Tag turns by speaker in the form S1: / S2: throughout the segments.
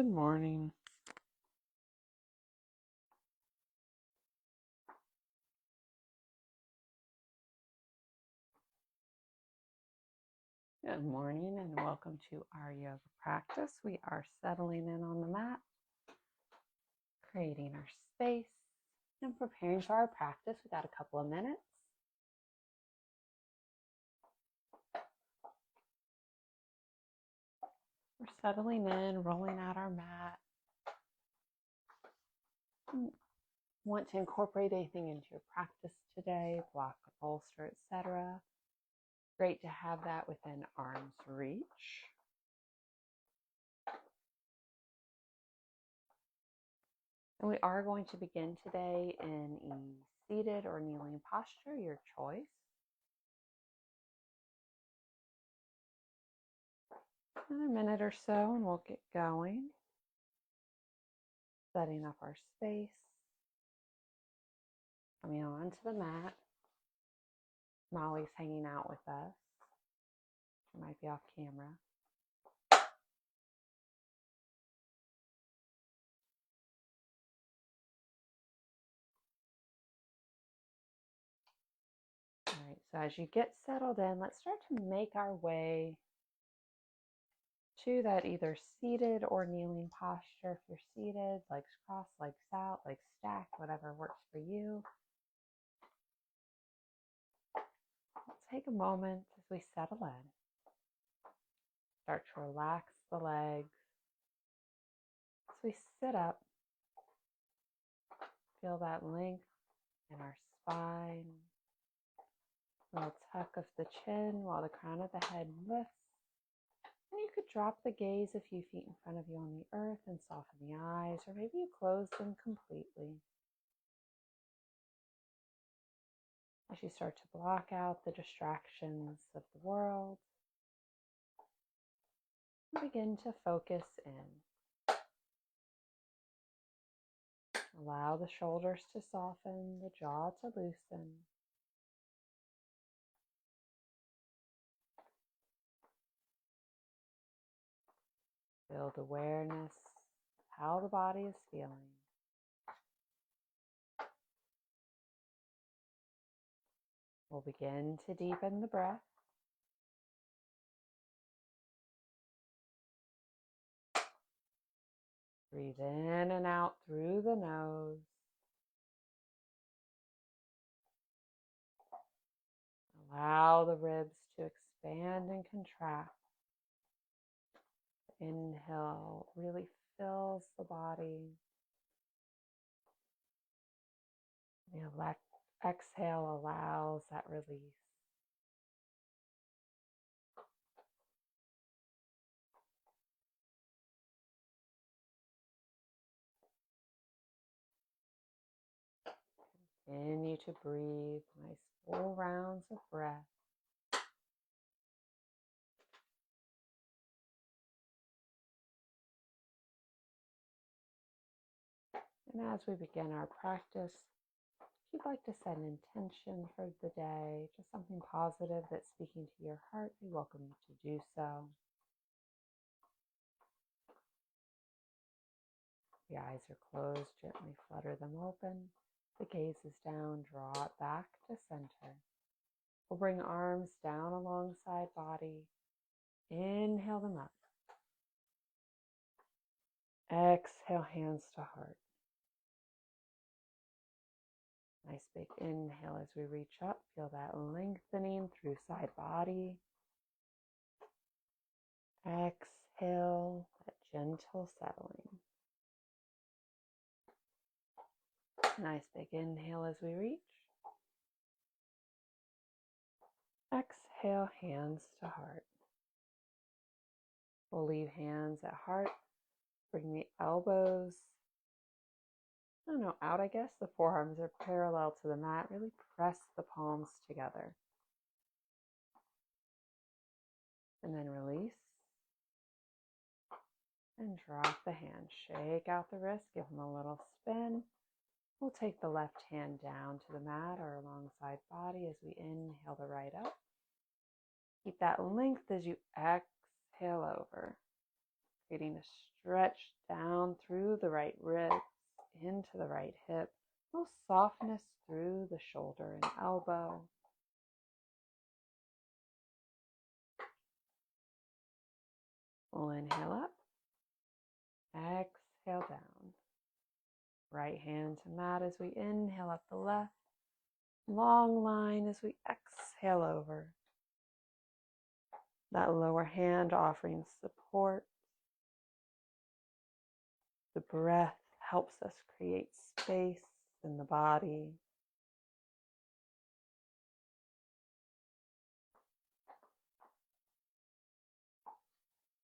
S1: Good morning. Good morning and welcome to our yoga practice. We are settling in on the mat, creating our space, and preparing for our practice. We got a couple of minutes. We're settling in, rolling out our mat. Want to incorporate anything into your practice today, block, bolster, etc. Great to have that within arm's reach. And we are going to begin today in a seated or kneeling posture, your choice. Another minute or so and we'll get going. Setting up our space. Coming onto the mat. Molly's hanging out with us. She might be off camera. All right, so as you get settled in, let's start to make our way to that either seated or kneeling posture. If you're seated, legs crossed, legs out, legs stacked, whatever works for you. Let's take a moment as we settle in. Start to relax the legs. As we sit up, feel that length in our spine. A little tuck of the chin while the crown of the head lifts. And you could drop the gaze a few feet in front of you on the earth and soften the eyes, or maybe you close them completely. As you start to block out the distractions of the world, begin to focus in. Allow the shoulders to soften, the jaw to loosen. Build awareness of how the body is feeling. We'll begin to deepen the breath. Breathe in and out through the nose. Allow the ribs to expand and contract. Inhale really fills the body. The exhale allows that release. Continue to breathe, nice full rounds of breath. And as we begin our practice, if you'd like to set an intention for the day, just something positive that's speaking to your heart, we welcome you to do so. The eyes are closed, gently flutter them open. The gaze is down, draw it back to center. We'll bring arms down alongside body. Inhale them up. Exhale, hands to heart. Nice big inhale as we reach up. Feel that lengthening through side body. Exhale, that gentle settling. Nice big inhale as we reach. Exhale, hands to heart. We'll leave hands at heart. Bring the elbows, out, I guess. The forearms are parallel to the mat. Really press the palms together. And then release. And drop the hand. Shake out the wrist. Give them a little spin. We'll take the left hand down to the mat or alongside body as we inhale the right up. Keep that length as you exhale over. creating a stretch down through the right ribs, into the right hip, little softness through the shoulder and elbow. We'll inhale up, exhale down. Right hand to mat as we inhale up the left. Long line as we exhale over. That lower hand offering support. The breath helps us create space in the body.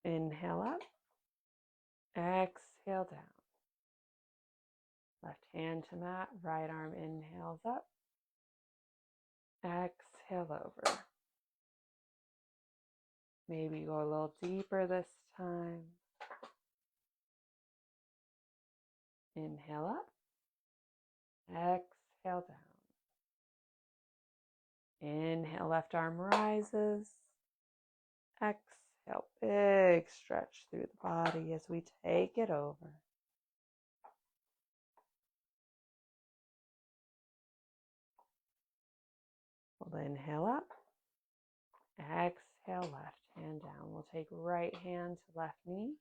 S1: Inhale up, exhale down. Left hand to mat, right arm inhales up, exhale over. Maybe go a little deeper this time. Inhale up, exhale down. Inhale, left arm rises. Exhale, big stretch through the body as we take it over. We'll inhale up, exhale, left hand down. We'll take right hand to left knee.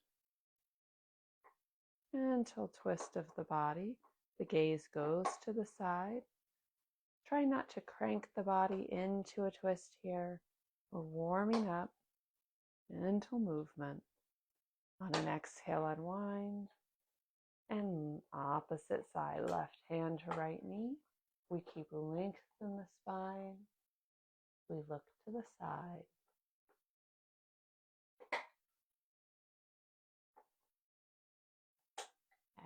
S1: Gentle twist of the body. The gaze goes to the side. Try not to crank the body into a twist here. We're warming up. Gentle movement. On an exhale, unwind. And opposite side, left hand to right knee. We keep length in the spine. We look to the side.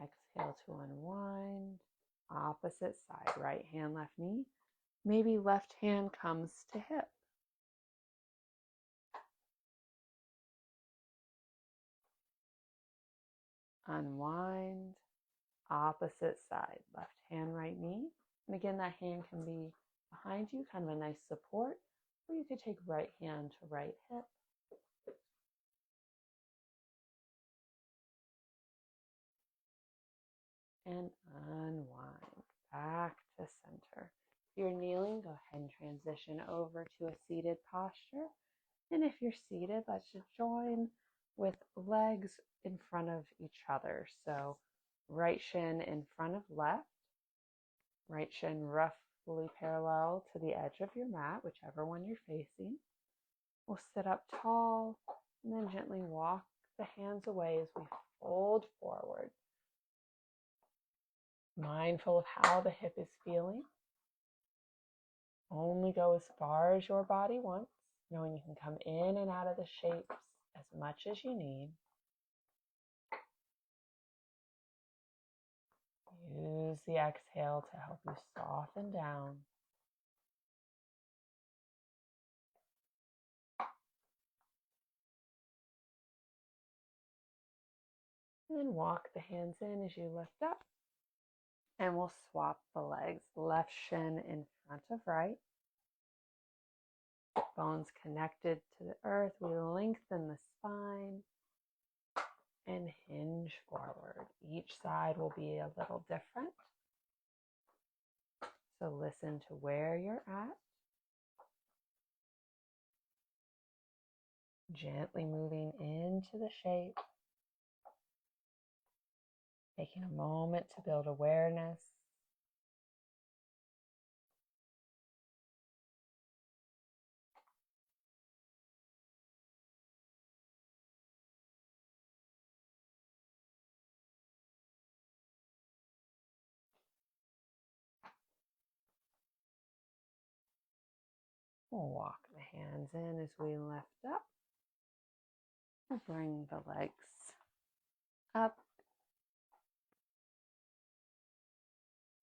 S1: Exhale to unwind. Opposite side, right hand, left knee. Maybe left hand comes to hip. Unwind. Opposite side, left hand, right knee. And again, that hand can be behind you, kind of a nice support. Or you could take right hand to right hip. And unwind. Back to center. If you're kneeling, go ahead and transition over to a seated posture. And if you're seated, let's just join with legs in front of each other. So right shin in front of left, right shin roughly parallel to the edge of your mat, whichever one you're facing. We'll sit up tall and then gently walk the hands away as we fold forward. Mindful of how the hip is feeling. Only go as far as your body wants, knowing you can come in and out of the shapes as much as you need. Use the exhale to help you soften down. And then walk the hands in as you lift up. And we'll swap the legs. Left shin in front of right. Bones connected to the earth. We lengthen the spine and hinge forward. Each side will be a little different. So listen to where you're at. Gently moving into the shape. Taking a moment to build awareness. We'll walk the hands in as we lift up. We'll bring the legs up.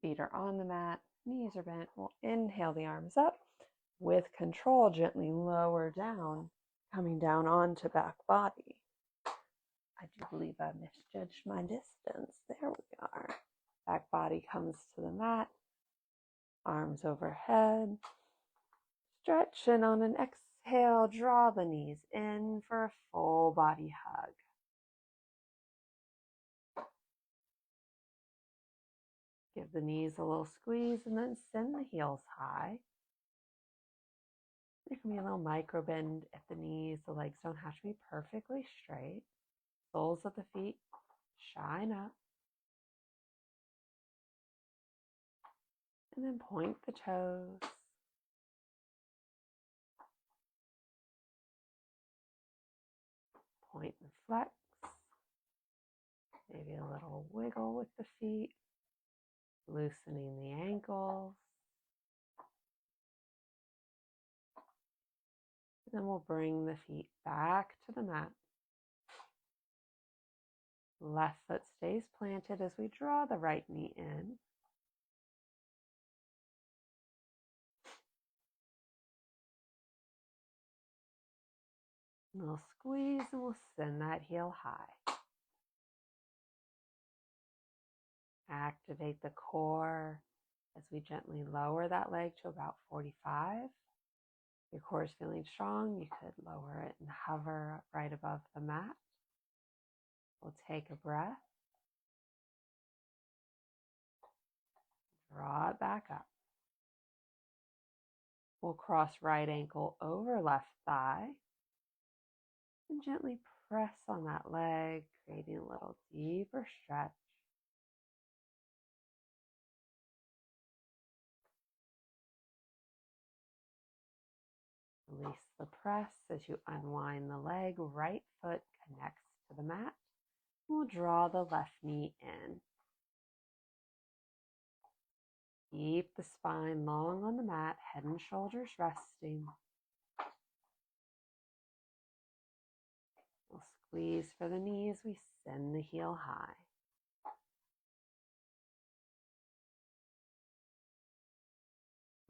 S1: Feet are on the mat, knees are bent. We'll inhale the arms up. With control, gently lower down, coming down onto back body. I do believe I misjudged my distance. There we are. Back body comes to the mat. Arms overhead. Stretch, and on an exhale, draw the knees in for a full body hug. Give the knees a little squeeze and then send the heels high. There can be a little micro bend at the knees. The legs don't have to be perfectly straight. Soles of the feet shine up. And then point the toes. Point and flex. Maybe a little wiggle with the feet. Loosening the ankles. And then we'll bring the feet back to the mat. Left foot stays planted as we draw the right knee in. And we'll squeeze and we'll send that heel high. Activate the core as we gently lower that leg to about 45. If your core is feeling strong, you could lower it and hover right above the mat. We'll take a breath. Draw it back up. We'll cross right ankle over left thigh and gently press on that leg, creating a little deeper stretch. Release the press as you unwind the leg. Right foot connects to the mat. We'll draw the left knee in. Keep the spine long on the mat, head and shoulders resting. We'll squeeze for the knee as we send the heel high.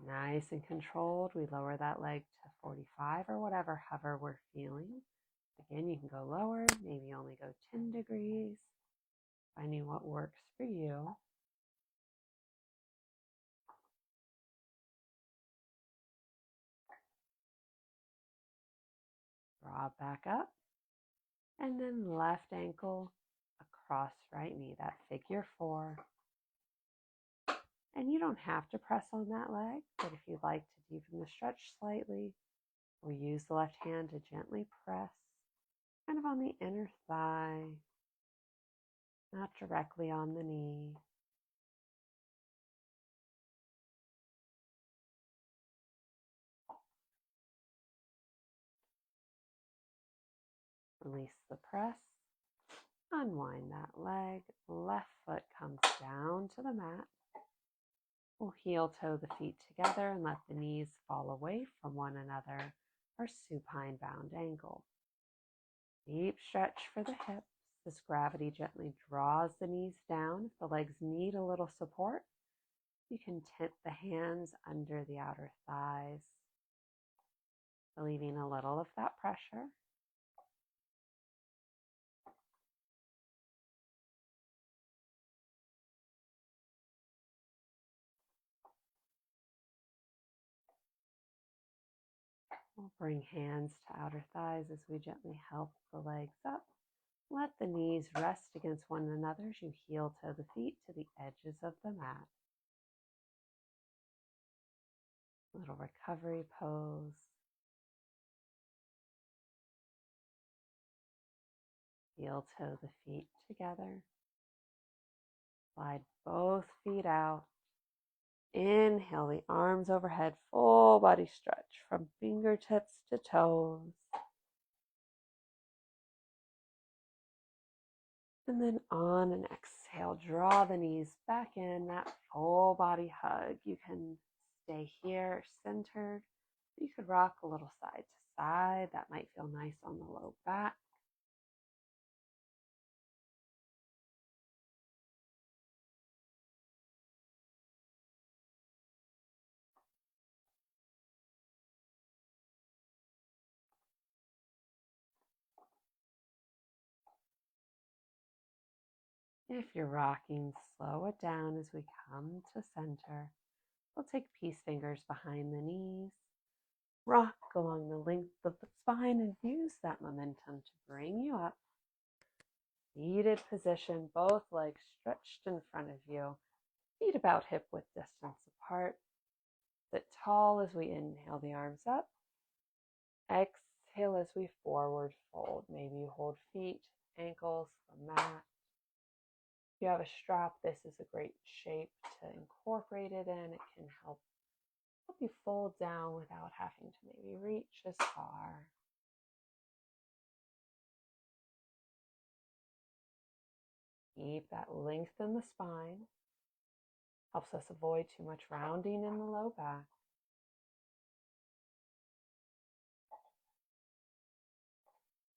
S1: Nice and controlled, we lower that leg to 45 or whatever hover we're feeling. Again, you can go lower, maybe only go 10 degrees, finding what works for you. Draw back up, and then left ankle across right knee, that figure 4. And you don't have to press on that leg, but if you'd like to deepen the stretch slightly, we'll use the left hand to gently press kind of on the inner thigh, not directly on the knee. Release the press, unwind that leg, left foot comes down to the mat. We'll heel toe the feet together and let the knees fall away from one another, or supine bound angle. Deep stretch for the hips. This gravity gently draws the knees down. If the legs need a little support, you can tip the hands under the outer thighs, relieving a little of that pressure. We'll bring hands to outer thighs as we gently help the legs up. Let the knees rest against one another as you heel toe the feet to the edges of the mat. Little recovery pose. Heel toe the feet together. Slide both feet out. Inhale the arms overhead, full body stretch from fingertips to toes. And then on an exhale, draw the knees back in, that full body hug. You can stay here centered. You could rock a little side to side. That might feel nice on the low back. If you're rocking, slow it down as we come to center. We'll take peace fingers behind the knees. Rock along the length of the spine and use that momentum to bring you up. Seated position, both legs stretched in front of you. Feet about hip width distance apart. Sit tall as we inhale the arms up. Exhale as we forward fold. Maybe you hold feet, ankles, the mat. If you have a strap, this is a great shape to incorporate it in. It can help you fold down without having to maybe reach as far. Keep that length in the spine. Helps us avoid too much rounding in the low back.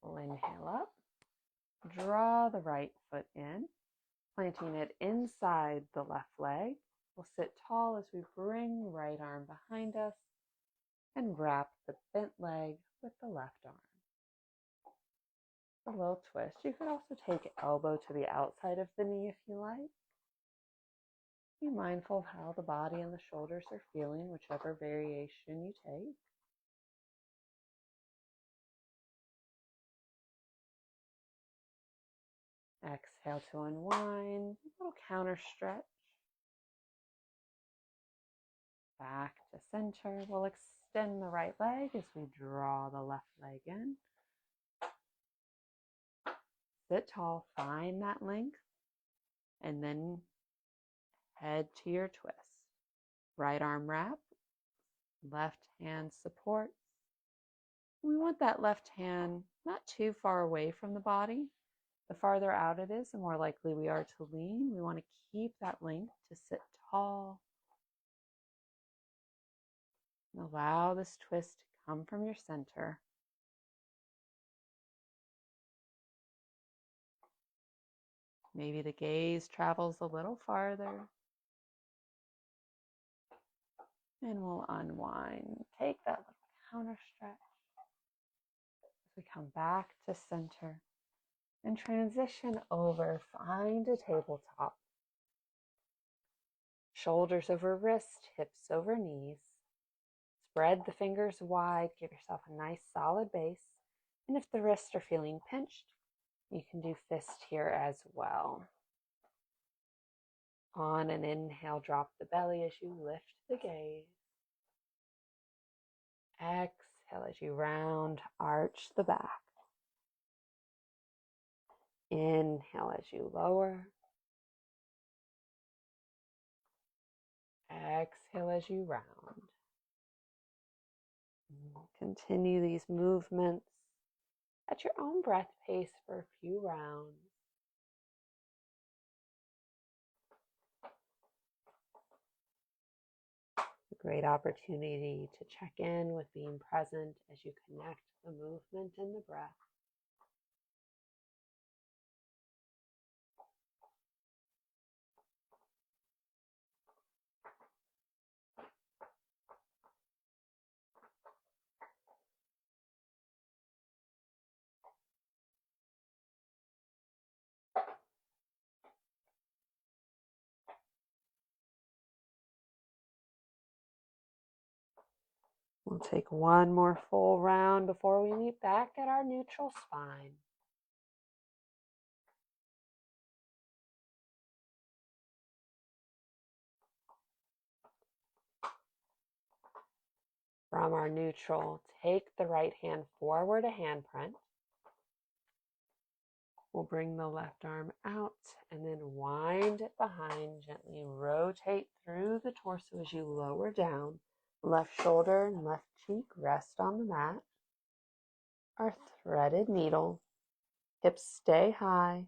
S1: We'll inhale up. Draw the right foot in, planting it inside the left leg. We'll sit tall as we bring the right arm behind us and wrap the bent leg with the left arm. A little twist. You could also take elbow to the outside of the knee if you like. Be mindful of how the body and the shoulders are feeling, whichever variation you take. Exhale to unwind, a little counter stretch. Back to center. We'll extend the right leg as we draw the left leg in. Sit tall, find that length, and then head to your twist. Right arm wrap, left hand supports. We want that left hand not too far away from the body. The farther out it is, the more likely we are to lean. We want to keep that length to sit tall. And allow this twist to come from your center. Maybe the gaze travels a little farther. And we'll unwind. Take that little counter stretch. As we come back to center and transition over, find a tabletop. Shoulders over wrist, hips over knees. Spread the fingers wide, give yourself a nice solid base. And if the wrists are feeling pinched, you can do fist here as well. On an inhale, drop the belly as you lift the gaze. Exhale as you round, arch the back. Inhale as you lower. Exhale as you round. Continue these movements at your own breath pace for a few rounds. A great opportunity to check in with being present as you connect the movement and the breath. We'll take one more full round before we meet back at our neutral spine. From our neutral, take the right hand forward a handprint. We'll bring the left arm out and then wind it behind. Gently rotate through the torso as you lower down. Left shoulder and left cheek rest on the mat. Our threaded needle. Hips stay high.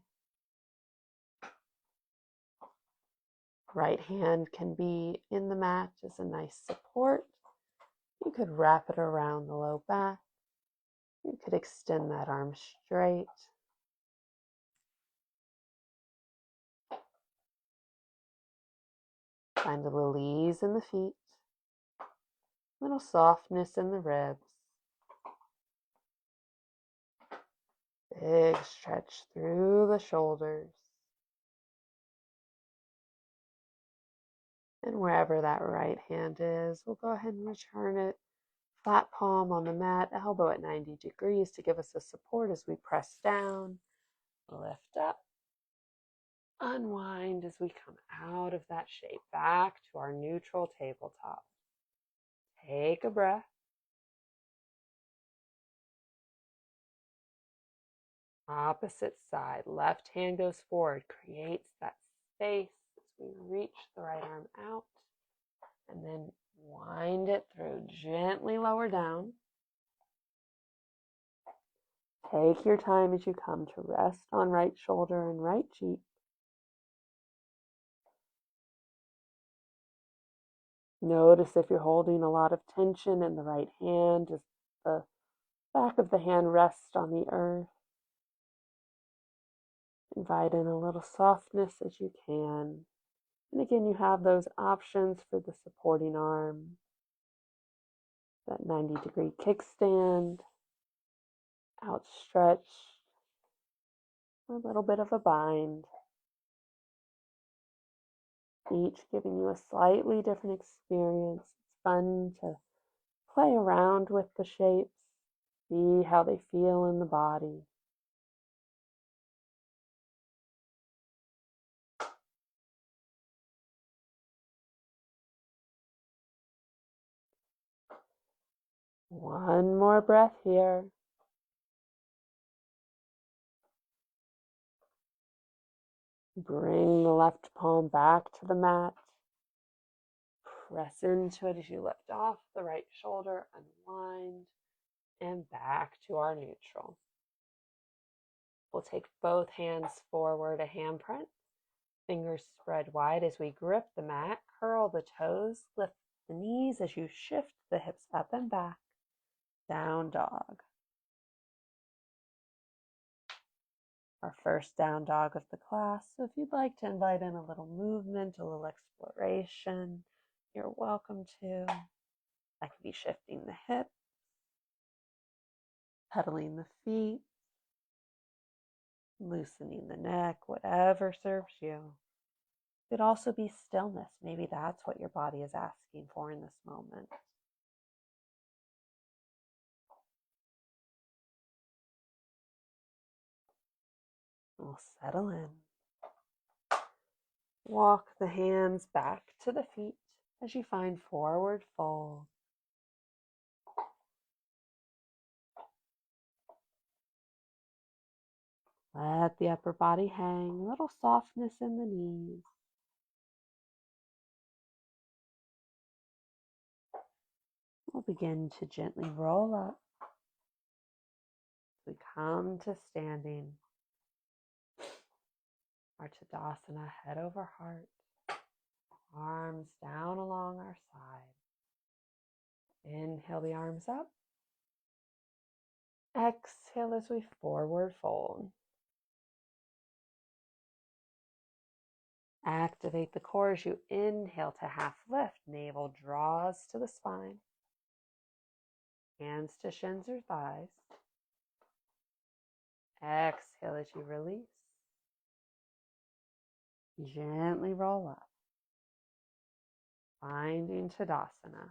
S1: Right hand can be in the mat as a nice support. You could wrap it around the low back. You could extend that arm straight. Find a little ease in the feet, little softness in the ribs. Big stretch through the shoulders. And wherever that right hand is, we'll go ahead and return it. Flat palm on the mat, elbow at 90 degrees to give us a support as we press down, lift up, unwind as we come out of that shape back to our neutral tabletop. Take a breath. Opposite side, left hand goes forward, creates that space as we reach the right arm out, and then wind it through, gently lower down. Take your time as you come to rest on right shoulder and right cheek. Notice if you're holding a lot of tension in the right hand, just the back of the hand rests on the earth. Invite in a little softness as you can. And again, you have those options for the supporting arm, that 90-degree kickstand, outstretched, a little bit of a bind. Each giving you a slightly different experience. It's fun to play around with the shapes, see how they feel in the body. One more breath here. Bring the left palm back to the mat. Press into it as you lift off the right shoulder, unwind, and back to our neutral. We'll take both hands forward, a handprint. Fingers spread wide as we grip the mat. Curl the toes, lift the knees as you shift the hips up and back. Down dog. Our first down dog of the class. So if you'd like to invite in a little movement, a little exploration, you're welcome to. That could be shifting the hips, pedaling the feet, loosening the neck, whatever serves you. It could also be stillness. Maybe that's what your body is asking for in this moment. We'll settle in. Walk the hands back to the feet as you find forward fold. Let the upper body hang, a little softness in the knees. We'll begin to gently roll up. We come to standing. Our Tadasana, head over heart. Arms down along our side. Inhale the arms up. Exhale as we forward fold. Activate the core as you inhale to half lift. Navel draws to the spine. Hands to shins or thighs. Exhale as you release. Gently roll up. Finding Tadasana.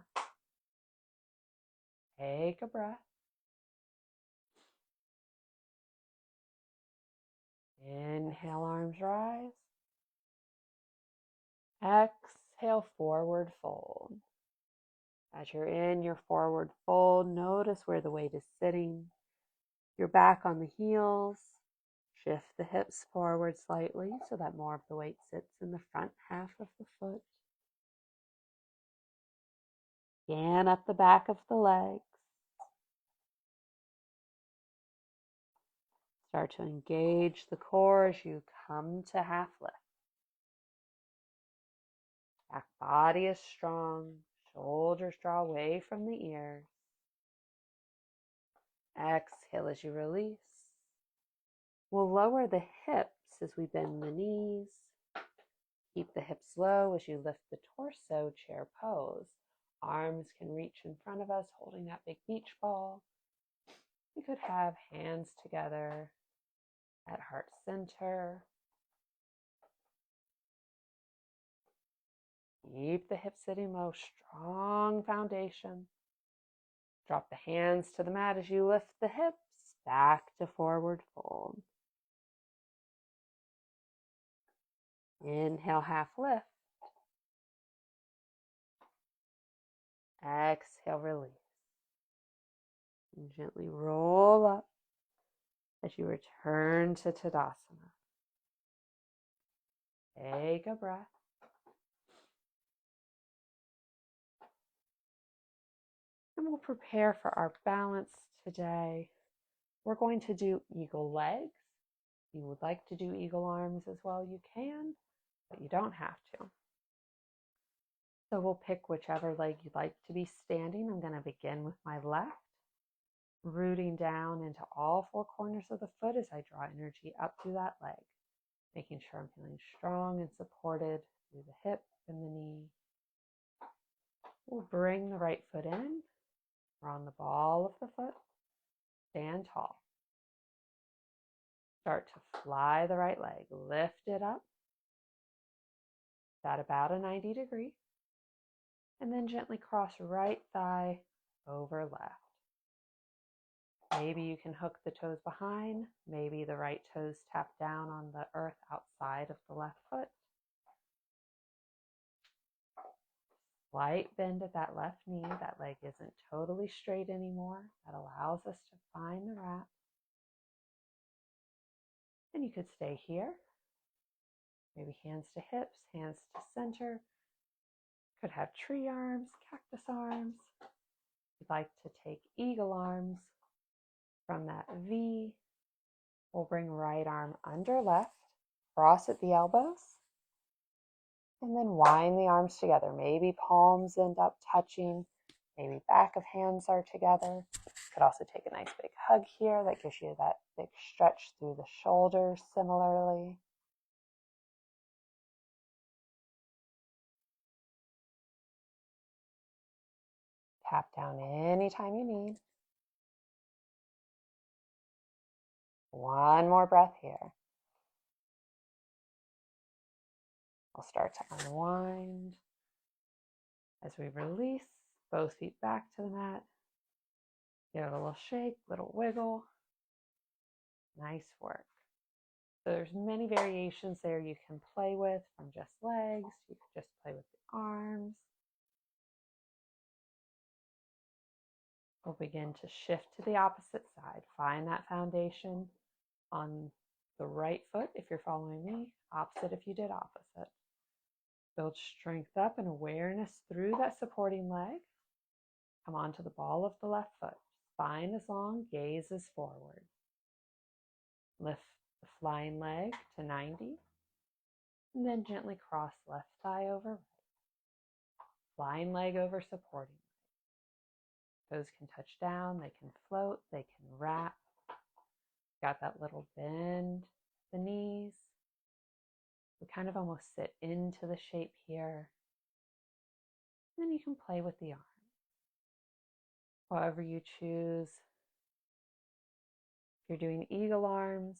S1: Take a breath. Inhale, arms rise. Exhale, forward fold. As you're in your forward fold, notice where the weight is sitting. You're back on the heels. Shift the hips forward slightly so that more of the weight sits in the front half of the foot. Scan up the back of the legs. Start to engage the core as you come to half lift. Back body is strong. Shoulders draw away from the ears. Exhale as you release. We'll lower the hips as we bend the knees. Keep the hips low as you lift the torso, chair pose. Arms can reach in front of us, holding that big beach ball. We could have hands together at heart center. Keep the hips sitting low, strong foundation. Drop the hands to the mat as you lift the hips back to forward fold. Inhale, half lift. Exhale, release. And gently roll up as you return to Tadasana. Take a breath. And we'll prepare for our balance today. We're going to do eagle legs. If you would like to do eagle arms as well, you can, but you don't have to. So we'll pick whichever leg you'd like to be standing. I'm going to begin with my left, rooting down into all four corners of the foot as I draw energy up through that leg, making sure I'm feeling strong and supported through the hip and the knee. We'll bring the right foot in. We're on the ball of the foot. Stand tall. Start to fly the right leg. Lift it up. At about a 90 degree. And then gently cross right thigh over left. Maybe you can hook the toes behind. Maybe the right toes tap down on the earth outside of the left foot. Slight bend at that left knee. That leg isn't totally straight anymore. That allows us to find the wrap. And you could stay here. Maybe hands to hips, hands to center. Could have tree arms, cactus arms. If you'd like to take eagle arms from that V, we'll bring right arm under left, cross at the elbows. And then wind the arms together. Maybe palms end up touching. Maybe back of hands are together. Could also take a nice big hug here. That gives you that big stretch through the shoulders similarly. Tap down anytime you need. One more breath here. We'll start to unwind as we release, both feet back to the mat. Give it a little shake, little wiggle. Nice work. So there's many variations there you can play with from just legs. You could just play with the arms. We'll begin to shift to the opposite side. Find that foundation on the right foot if you're following me, opposite if you did opposite. Build strength up and awareness through that supporting leg. Come onto the ball of the left foot. Spine is long, gaze is forward. Lift the flying leg to 90. And then gently cross left thigh over right. Flying leg over supporting leg. Toes can touch down, they can float, they can wrap. Got that little bend, the knees. We kind of almost sit into the shape here. And then you can play with the arms. However you choose. If you're doing eagle arms,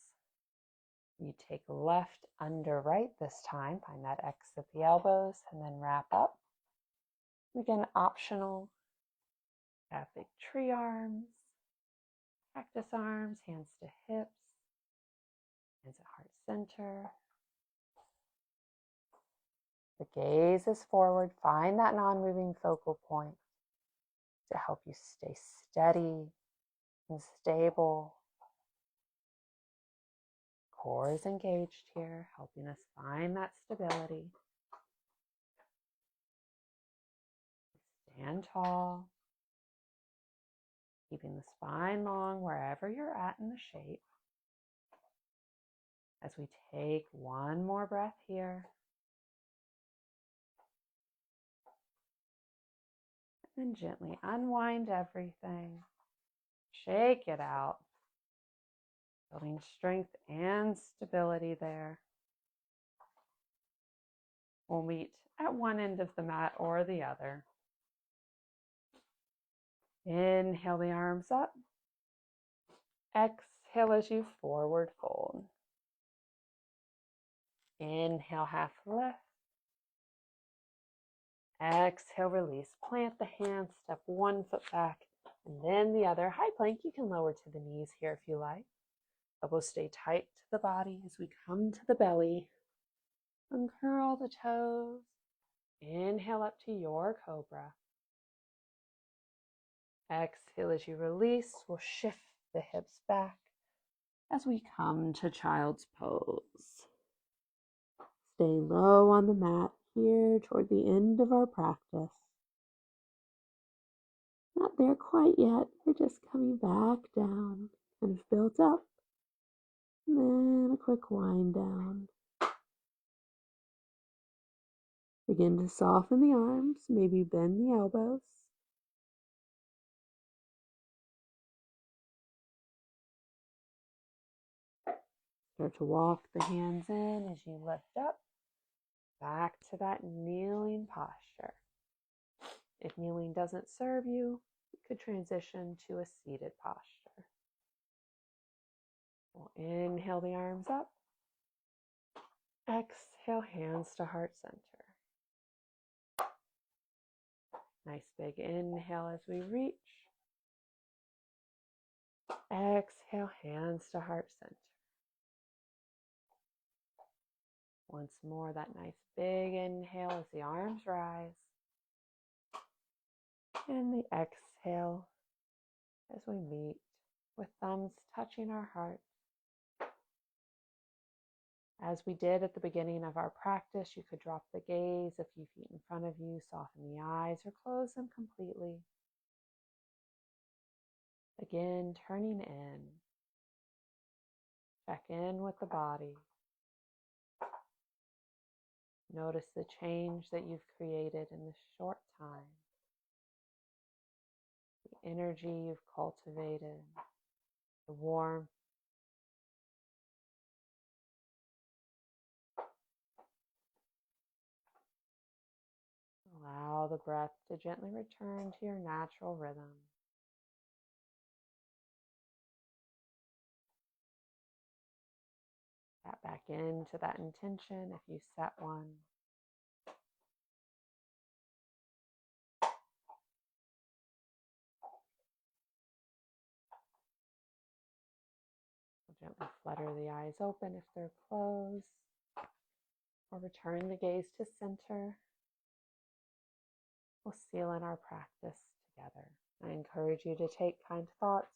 S1: you take left under right this time. Find that X at the elbows and then wrap up. Again, optional. Have big tree arms, cactus arms, hands to hips, hands at heart center. The gaze is forward. Find that non-moving focal point to help you stay steady and stable. Core is engaged here, helping us find that stability. Stand tall, keeping the spine long wherever you're at in the shape. As we take one more breath here. And gently unwind everything. Shake it out. Building strength and stability there. We'll meet at one end of the mat or the other. Inhale the arms up. Exhale as you forward fold. Inhale, half lift. Exhale, release. Plant the hands, step one foot back, and then the other. High plank, you can lower to the knees here if you like. Elbows stay tight to the body as we come to the belly. Uncurl the toes. Inhale up to your cobra. Exhale as you release. We'll shift the hips back as we come to child's pose. Stay low on the mat here toward the end of our practice. Not there quite yet. We're just coming back down, kind of built up. And then a quick wind down. Begin to soften the arms, maybe bend the elbows. Start to walk the hands in as you lift up, back to that kneeling posture. If kneeling doesn't serve you, you could transition to a seated posture. We'll inhale the arms up. Exhale, hands to heart center. Nice big inhale as we reach. Exhale, hands to heart center. Once more, that nice big inhale as the arms rise. And the exhale as we meet with thumbs touching our heart. As we did at the beginning of our practice, you could drop the gaze a few feet in front of you, soften the eyes, or close them completely. Again, turning in. Check in with the body. Notice the change that you've created in this short time. The energy you've cultivated, the warmth. Allow the breath to gently return to your natural rhythm. Tap back into that intention if you set one. Gently flutter the eyes open if they're closed, or return the gaze to center. We'll seal in our practice together. I encourage you to take kind thoughts,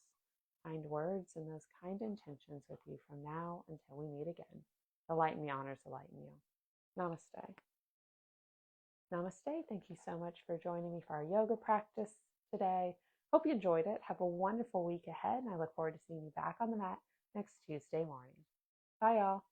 S1: kind words, and those kind intentions with you from now until we meet again. The light in me honors the light in you. Namaste. Namaste. Thank you so much for joining me for our yoga practice today. Hope you enjoyed it. Have a wonderful week ahead, and I look forward to seeing you back on the mat next Tuesday morning. Bye, y'all.